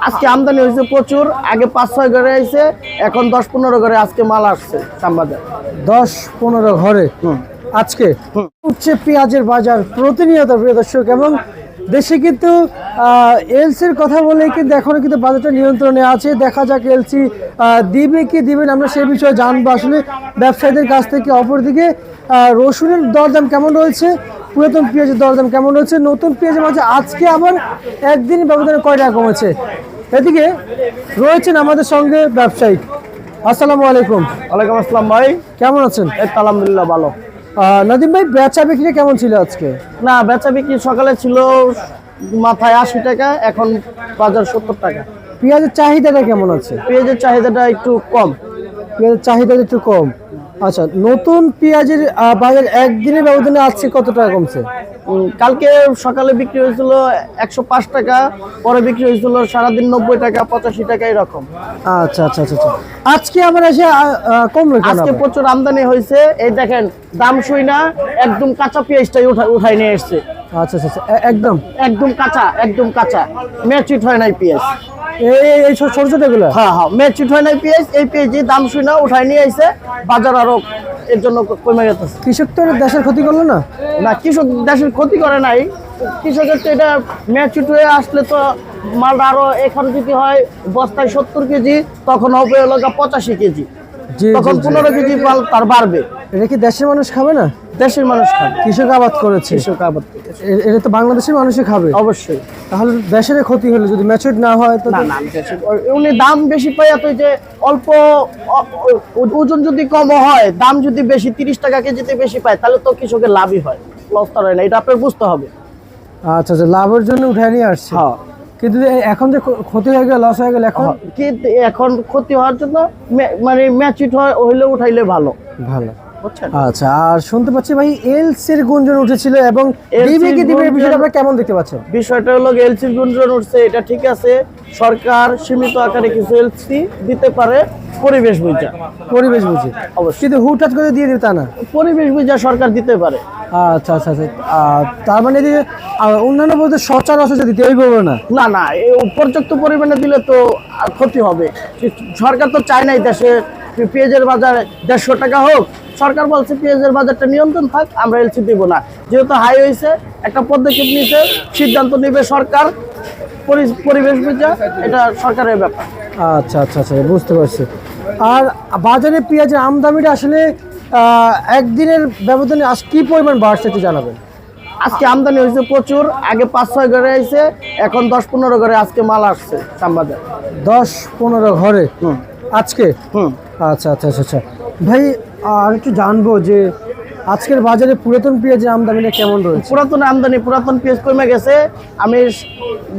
আজকে আমদানি হয়েছে প্রচুর, আগে ৫-৬ ঘরে আইছে, এখন ১০-১৫ ঘরে আজকে মাল আসছে শ্যামবাজার। ১০-১৫ ঘরে আজকে উঠছে পেঁয়াজের বাজার প্রতিনিয়ত, প্রিয় দর্শক। এবং দেশে কিন্তু এলসির কথা বলে কিন্তু এখনো কিন্তু বাজারটা নিয়ন্ত্রণে আছে। দেখা যাক এলসি দিবে কি দিবে না, আমরা সেই বিষয়ে জানবো আসলে ব্যবসায়ীদের কাছ থেকে। অপরদিকে রসুনের দরদাম কেমন রয়েছে, পুরাতন পেঁয়াজের দরদাম কেমন রয়েছে, নতুন পেঁয়াজের মাঝে আজকে আবার একদিন ব্যবধানে কয় টাকা কমেছে। এদিকে রয়েছেন আমাদের সঙ্গে ব্যবসায়ী। আসসালামু আলাইকুম। ওয়ালাইকুম আসসালাম ভাই, কেমন আছেন? এই তো আলহামদুলিল্লাহ ভালো। নাদিম ভাই, বেচা বিক্রি কেমন ছিল আজকে? না, বেচা বিক্রি সকালে ছিল মাথায় ৮০ টাকা, এখন বাজার ৭০ টাকা। পেঁয়াজের চাহিদাটা কেমন আছে? পেঁয়াজের চাহিদাটা একটু কম। পেঁয়াজের চাহিদাটা একটু কম। আচ্ছা, নতুন পেঁয়াজের বাজার একদিনের ব্যবধানে আজকে কত টাকা কমছে? কালকে সকালে বিক্রি হয়েছিল ১০৫ টাকা, পরে বিক্রি হয়েছিল সারাদিন ৯০ টাকা, ৮৫ টাকা এরকম। আচ্ছা আচ্ছা আচ্ছা আচ্ছা। আজকে আমার এসে কমলো কেন? আজকে প্রচুর আমদানি হয়েছে, এই দেখেন দাম শুই না, একদম কাঁচা পেঁয়াজটাই উঠাই নিয়ে এসছে। আচ্ছা আচ্ছা, একদম একদম কাঁচা, একদম কাঁচা, ম্যাচুইট হয় নাই পেঁয়াজ। এই ছোট ছোট এগুলো? হ্যাঁ হ্যাঁ, ম্যাচুইট হয় নাই পেঁয়াজ। এই পেঁয়াজই দাম শুই না উঠাই নিয়ে আইছে, বাজার আরো এর জন্য কমে গেছে। কৃষক তো দেশের ক্ষতি করলো না? না, কৃষক দেশের ক্ষতি করে নাই, কৃষকের তো এটা ম্যাচুইট হয়ে আসলে তো মাল আরো, এখন যদি হয় বস্তায় ৭০ কেজি, তখন হবে হলো ৮৫ কেজি, তখন ১৫ কেজি মাল তার বাড়বে। এটা কি দেশের মানুষ খাবে না? দেশের মানুষ খাবে। কৃষক আবাদ করেছে, কৃষক আবাদ করেছে, এটা তো বাংলাদেশের মানুষই খাবে অবশ্যই। তাহলে দেশের ক্ষতি হলো যদি ম্যাচুর না হয় তো? না না, উনি দাম বেশি পায়, এত যে অল্প ওজন যদি কম হয়, দাম যদি বেশি ৩০ টাকা কেজিতে বেশি পায়, তাহলে তো কৃষকের লাভই হয়, লস তো হয় না, এটা আপনার বুঝতে হবে। আচ্ছা আচ্ছা, লাভের জন্য উঠে নিয়ে আসছে। হ্যাঁ, কিন্তু এখন যে ক্ষতি হয়ে গেল, লস হয়ে গেল, এখন ক্ষতি হওয়ার জন্য মানে ম্যাচুইট হইলে উঠাইলে ভালো ভালো। বুঝছেন? আচ্ছা, আর শুনতে পাচ্ছি ভাই এলসির গুঞ্জন উঠেছিল, এবং দিবে কি দিবে বিষয়টা আপনারা কেমন দেখতে পাচ্ছেন? বিষয়টা হলো এলসির গুঞ্জন উঠছে, এটা ঠিক আছে, সরকার সীমিত আকারে কিছু এলসি দিতে পারে পরিবেশ বুঝা। পরিবেশ বুঝি অবশ্যই, কিন্তু হুটহাট করে দিয়ে দিবে তা না, পরিবেশ বুঝা সরকার দিতে পারে। আচ্ছা আচ্ছা আচ্ছা। তার মানে যে অন্যান্য বলতে সচরাচর দিতে হইবে না? না না, পর্যাপ্ত পরিমাণে দিলে তো ক্ষতি হবে। সরকার তো চায় নাই দেশে পেঁয়াজের বাজার ১৫০ টাকা হোক, সরকার বলছে পেঁয়াজের বাজারটা নিয়ন্ত্রণ থাক, আমরা এলসি দিব না। যেহেতু হাই হয়েছে, একটা পদক্ষেপ নিতে, সিদ্ধান্ত নেবে সরকার, পরিবেশ বুঝা, এটা সরকারের ব্যাপার। আচ্ছা আচ্ছা আচ্ছা, বুঝতে পারছি। আর বাজারে পেঁয়াজের আমদানিটা আসলে একদিনের ব্যবধানে আজ কি পরিমাণ বাড়ছে একটু জানাবেন? আজকে আমদানি হয়েছে প্রচুর, আগে ৫-৬ ঘরে আইছে, এখন ১০-১৫ ঘরে আজকে মাল আসছে শ্যামবাজার। ১০-১৫ ঘরে আজকে? আচ্ছা আচ্ছা আচ্ছা আচ্ছা। ভাই, আর একটু জানবো যে আজকের বাজারে পুরাতন পেঁয়াজের আমদানিটা কেমন রয়েছে? পুরাতন পেঁয়াজ কমে গেছে। আমি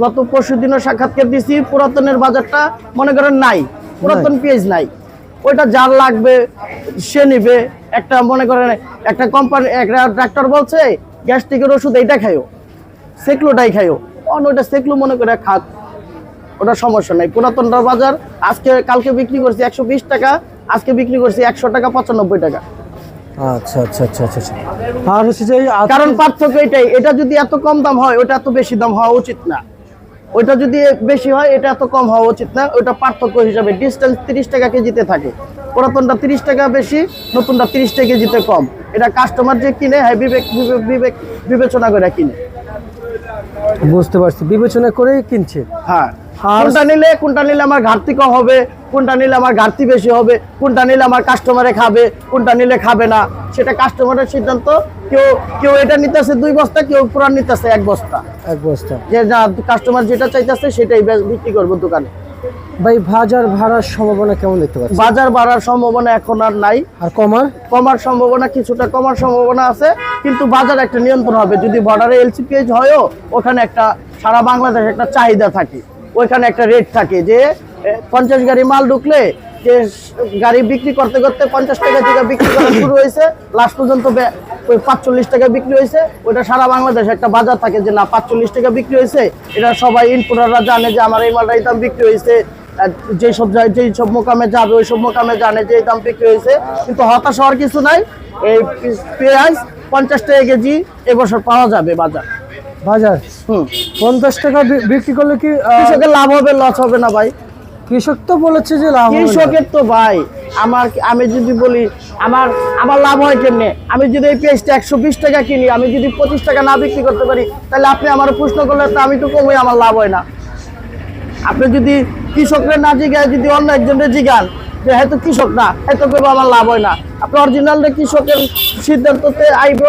গত পরশুদিনও সাক্ষাৎকার দিছি, পুরাতনের বাজারটা মনে করেন নাই, পুরাতন পেঁয়াজ নাই। ওইটা যার লাগবে সে নিবে। একটা মনে করেন একটা কোম্পানি, একটা ডাক্তার বলছে গ্যাস্ট্রিকের ওষুধ এইটা খাইও, সেকলোটাই খাইও, ওইটা সেকলো মনে করে খাক, ওটা সমস্যা নাই। পুরাতনটার বাজার আজকে কালকে বিক্রি করছি ১২০ টাকা, আজকে বিক্রি করছি ১০০ টাকা, ৯৫ টাকা। আচ্ছা আচ্ছা আচ্ছা আচ্ছা। আর হচ্ছে যে কারণ পার্থক্য এটাই, এটা যদি এত কম দাম হয়, ওটা এত বেশি দাম হওয়া উচিত না। ওইটা যদি বেশি হয়, এটা এত কম হওয়া উচিত না। ওইটা পার্থক্য হিসাবে ডিস্টেন্স ৩০ টাকা কেজিতে থাকে। পুরাতনটা ৩০ টাকা বেশি, নতুনটা ৩০ টাকা কেজিতে কম। এটা কাস্টমার যে কিনে, হ্যাঁ, বিবেচনা করে কিনে। বুঝতে পারছি, বিবেচনা করেই কিনছে। হ্যাঁ, কোনটা নিলে আমার ঘাটতি কম হবে, কোনটা নিলে আমার ঘাটতি বেশি হবে, কোনটা নিলে আমার কাস্টমারে খাবে, কোনটা নিলে খাবে না, সেটা কাস্টমারের সিদ্ধান্ত। কেউ এটা নিতেছে ২ বস্তা, কেউ পুরান নিতেছে ১ বস্তা। যে কাস্টমার যেটা চাইতেছে সেটাই বিক্রি করবো দোকানে। ভাই, বাজার ভাড়ার সম্ভাবনা কেমন দেখতে পাচ্ছেন? বাজার বাড়ার সম্ভাবনা এখন আর নাই। আর কমার সম্ভাবনা, কিছুটা কমার সম্ভাবনা আছে, কিন্তু বাজার একটা নিয়ন্ত্রণ হবে। যদি বর্ডারে এলসি পেঁয়াজ হয়ও, ওখানে একটা সারা বাংলাদেশ একটা চাহিদা থাকে, ওইখানে একটা রেট থাকে যে ৫০ গাড়ি মাল ঢুকলে যে গাড়ি বিক্রি করতে করতে ৫০ টাকা থেকে বিক্রি করা শুরু হয়েছে, লাস্ট পর্যন্ত ৪৫ টাকা বিক্রি হয়েছে। ওইটা সারা বাংলাদেশে একটা বাজার থাকে যে না, ৪৫ টাকা বিক্রি হয়েছে, এটা সবাই ইনপুটাররা জানে যে আমার এই মালটা এই দাম বিক্রি হয়েছে। যেই সব মোকামে যাবে, ওই সব মোকামে জানে যে এই দাম বিক্রি হয়েছে। কিন্তু হতাশ হওয়ার কিছু নাই, এই পেঁয়াজ ৫০ টাকা কেজি এবছর পাওয়া যাবে বাজার। বাজার 50 টাকা বিক্রি করলে কি কৃষকের লাভ হবে, লস হবে না ভাই? কৃষক তো বলেছে যে লাভ হবে না। কৃষকের তো ভাই আমি যদি বলি আমার লাভ হয় কেমনে? আমি যদি এই পেঁয়াজটা 120 টাকা কিনি, আমি যদি 25 টাকা না বিক্রি করতে পারি, তাহলে আপনি আমার প্রশ্ন করলে তো আমি তো কমই, আমার লাভ হয় না। আপনি যদি কৃষকরা না জিগায়, যদি অন্য একজনের জিগান যে হয়তো কৃষক না, হয়তো কেবল আমার লাভ হয় না, আপনি অরিজিনাল যে কৃষকের সিদ্ধান্ততে আইব।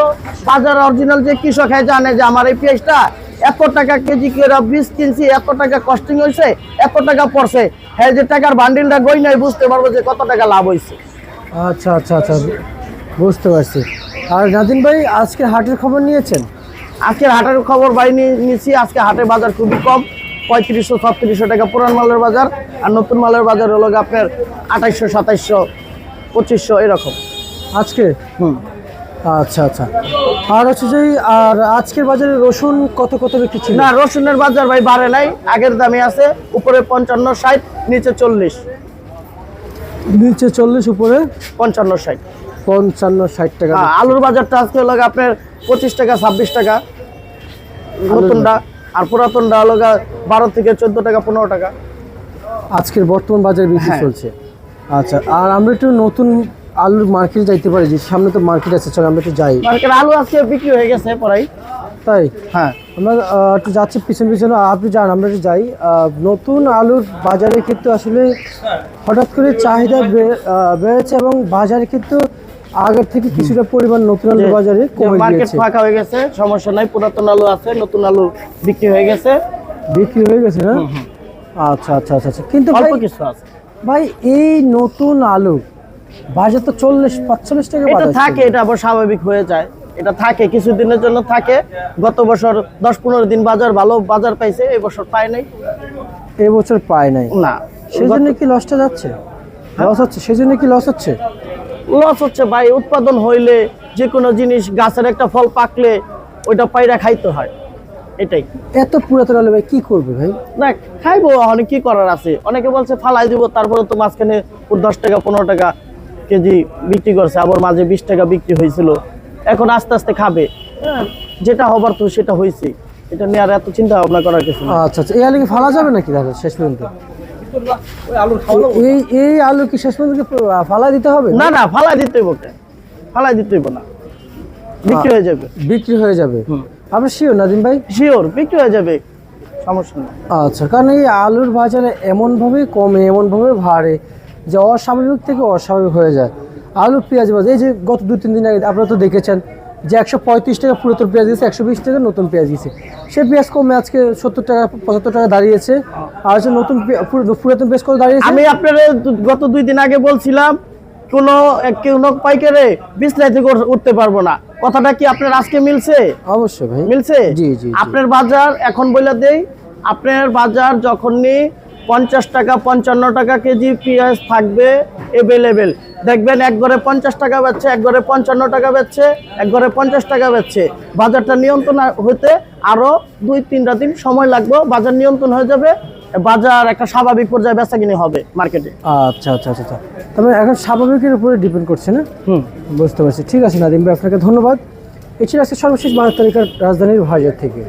বাজার অরিজিনাল যে কৃষক হ্যাঁ জানে যে আমার এই পেঁয়াজটা এত টাকা কেজি করে বীজ কিনছি, এত টাকা কস্টিং হয়েছে, এত টাকা পড়ছে, হ্যাঁ যে টাকার বান্ডিলটা গই নাই বুঝতে পারবো যে কত টাকা লাভ হয়েছে। আচ্ছা আচ্ছা আচ্ছা, বুঝতে পারছি। আর নাদিম ভাই, আজকে হাটের খবর নিয়েছেন? আজকের হাটের খবর ভাই নিয়েছি। আজকে হাটের বাজার খুবই কম, 3500-3600 টাকা পুরান মালের বাজার, আর নতুন মালের বাজার হলো আপনার 2800-2700-2500 এরকম আজকে। আচ্ছা আচ্ছা। আর হচ্ছে যে আর আজকের বাজারে রসুন কত বিক্রি ছিল? না, রসুনের বাজার ভাই বাড়ে নাই, আগের দামে আছে। উপরে 55-60, নিচে 40। নিচে 40, উপরে 55-60। 55-60 টাকা। আলুর বাজারটা আজকে হলো আপনার 25 টাকা 26 টাকা নতুনটা, আর পুরাতনটা হলো 12 থেকে 14 টাকা 15 টাকা আজকের বর্তমান বাজারে বিক্রি চলছে। আচ্ছা, আর আমরা একটু নতুন আলুর মার্কেটে যাইতে পারি, যে সামনে তো মার্কেট আছে, চলো আমরা একটু যাই। মার্কেট আলু আজকে বিক্রি হয়ে গেছে প্রায়। তাই? হ্যাঁ, আমরা একটু যাচ্ছি পিছনে, আপনি যান, আমরা একটু যাই। নতুন আলুর বাজারে কিন্তু আসলে হঠাৎ করে চাহিদা বেড়েছে, এবং বাজারে কিন্তু আগের থেকে কিছুটা পরিমাণ নতুন আলুর বাজারে কমে মার্কেট গিয়েছে। ফাঁকা হয়ে গেছে, সমস্যা নাই। পুরাতন আলু আছে, নতুন আলু বিক্রি হয়ে গেছে। না? আচ্ছা আচ্ছা আচ্ছা আচ্ছা। কিন্তু অল্প কিছু আছে ভাই, এই নতুন আলু বাজার তো 40-45 টাকা এটা বাজার থাকে, এটা আবার স্বাভাবিক হয়ে যায়। এটা থাকে, কিছুদিনের জন্য থাকে। গত বছর 10-15 দিন ভালো বাজার পাইছে, এই বছর পায় নাই। এবছর পায় নাই না, সেজন্য কি লসটা যাচ্ছে? লস হচ্ছে, সেজন্য কি লস হচ্ছে? লস হচ্ছে ভাই। উৎপাদন হইলে যে কোনো জিনিস, গাছের একটা ফল পাকলে ওইটা পাইরা খাইতে হয়, এটাই। এত পুরাতন আলু ভাই কি করবে ভাই? না, খাইবো, অনেক কি করার আছে। অনেকে বলছে ফালাই দিব, তারপরে তো মাঝখানে 10 টাকা 15 টাকা কেজি বিক্রি করছে, আবার মাঝে 20 টাকা বিক্রি হয়েছিল। এখন আস্তে আস্তে খাবে, যেটা হবার তো সেটা হয়েছে। এটা নিয়ে আর এত চিন্তা ভাবনা করার কিছু না। আচ্ছা আচ্ছা, এই আলু কি ফালা যাবে নাকি তাহলে শেষ পর্যন্ত? এই আলু কি শেষ পর্যন্ত ফালা দিতে হবে? না না, ফালাই দিতে হইব, ফালাই দিতে হইব না, বিক্রি হয়ে যাবে। বিক্রি হয়ে যাবে? আপনি শিওর নাদিম ভাই? শিওর বিক্রি হয়ে যাবে, সমস্যা নেই। আচ্ছা, কারণ এই আলুর বাজারে এমনভাবে কমে, এমনভাবে বাড়ে যে অস্বাভাবিক থেকে অস্বাভাবিক হয়ে যায়। আলু পেঁয়াজ বাজার, এই যে গত 2-3 দিন আগে আপনারা তো দেখেছেন যে 135 টাকা পুরাতন পেঁয়াজ গেছে, 120 টাকা নতুন পেঁয়াজ গেছে। সে পেঁয়াজ কমে আজকে 70 টাকা 75 টাকা দাঁড়িয়েছে। আর হচ্ছে নতুন পুরাতন পেঁয়াজ কত দাঁড়িয়েছে? আমি আপনারা গত 2 দিন আগে বলছিলাম কোনো পাইকারে 20 লাই থেকে উঠতে পারবো না। কথাটা কি আপনার আজকে মিলছে? অবশ্যই ভাই মিলছে। জি জি। আপনার বাজার এখন বলে দেই, আপনার বাজার যখনই 50 টাকা 55 টাকা কেজি পেঁয়াজ থাকবে এভেলেবেল, দেখবেন এক ঘরে 50 টাকা বেচছে, এক ঘরে 55 টাকা বেচছে, এক ঘরে 50 টাকা বেচছে। বাজারটা নিয়ন্ত্রণ হতে আরো 2-3টা দিন সময় লাগবে, বাজার নিয়ন্ত্রণ হয়ে যাবে, বাজার একটা স্বাভাবিক পর্যায়ে বেচাকিনি হবে মার্কেটে। আচ্ছা আচ্ছা আচ্ছা, তবে এখন স্বাভাবিকের উপরে ডিপেন্ড করছে না? বুঝতে পারছি। ঠিক আছে নাদিম ভাই, আপনাকে ধন্যবাদ। এছাড়া আজকে সর্বশেষ 12 তারিখের রাজধানীর বাজার থেকে।